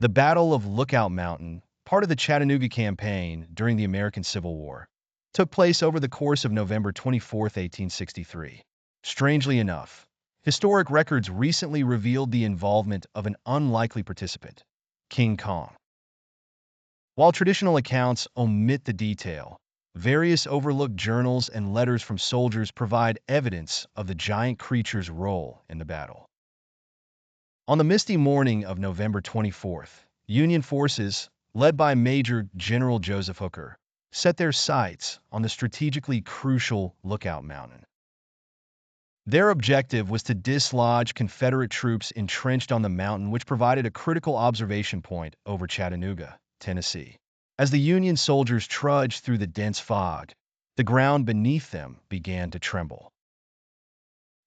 The Battle of Lookout Mountain, part of the Chattanooga Campaign during the American Civil War, took place over the course of November 24, 1863. Strangely enough, historic records recently revealed the involvement of an unlikely participant, King Kong. While traditional accounts omit the detail, various overlooked journals and letters from soldiers provide evidence of the giant creature's role in the battle. On the misty morning of November 24th, Union forces, led by Major General Joseph Hooker, set their sights on the strategically crucial Lookout Mountain. Their objective was to dislodge Confederate troops entrenched on the mountain, which provided a critical observation point over Chattanooga, Tennessee. As the Union soldiers trudged through the dense fog, the ground beneath them began to tremble.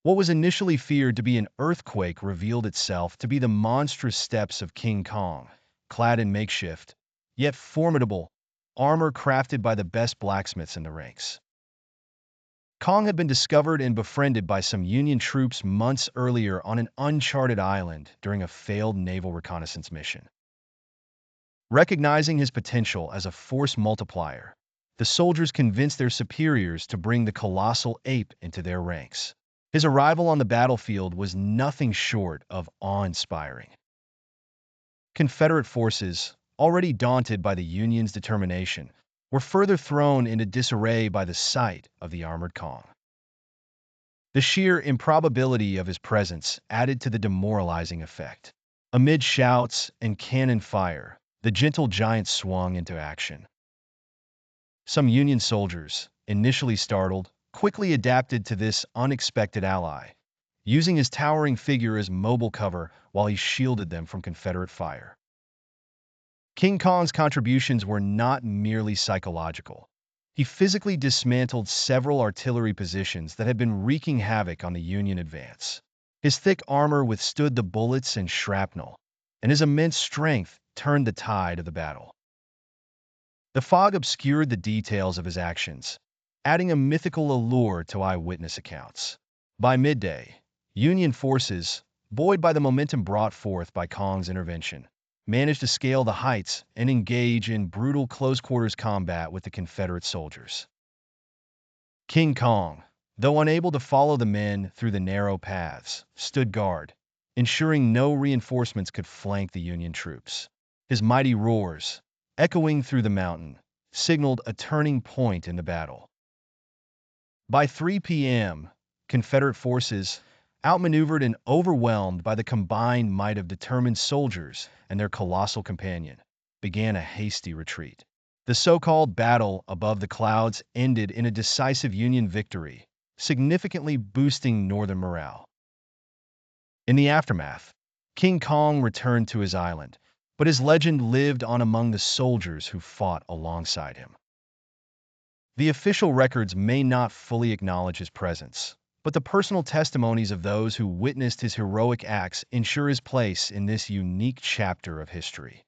What was initially feared to be an earthquake revealed itself to be the monstrous steps of King Kong, clad in makeshift, yet formidable, armor crafted by the best blacksmiths in the ranks. Kong had been discovered and befriended by some Union troops months earlier on an uncharted island during a failed naval reconnaissance mission. Recognizing his potential as a force multiplier, the soldiers convinced their superiors to bring the colossal ape into their ranks. His arrival on the battlefield was nothing short of awe-inspiring. Confederate forces, already daunted by the Union's determination, were further thrown into disarray by the sight of the armored Kong. The sheer improbability of his presence added to the demoralizing effect. Amid shouts and cannon fire, the gentle giant swung into action. Some Union soldiers, initially startled, quickly adapted to this unexpected ally, using his towering figure as mobile cover while he shielded them from Confederate fire. King Kong's contributions were not merely psychological. He physically dismantled several artillery positions that had been wreaking havoc on the Union advance. His thick armor withstood the bullets and shrapnel, and his immense strength turned the tide of the battle. The fog obscured the details of his actions, adding a mythical allure to eyewitness accounts. By midday, Union forces, buoyed by the momentum brought forth by Kong's intervention, managed to scale the heights and engage in brutal close-quarters combat with the Confederate soldiers. King Kong, though unable to follow the men through the narrow paths, stood guard, ensuring no reinforcements could flank the Union troops. His mighty roars, echoing through the mountain, signaled a turning point in the battle. By 3 p.m., Confederate forces, outmaneuvered and overwhelmed by the combined might of determined soldiers and their colossal companion, began a hasty retreat. The so-called battle above the clouds ended in a decisive Union victory, significantly boosting Northern morale. In the aftermath, King Kong returned to his island, but his legend lived on among the soldiers who fought alongside him. The official records may not fully acknowledge his presence, but the personal testimonies of those who witnessed his heroic acts ensure his place in this unique chapter of history.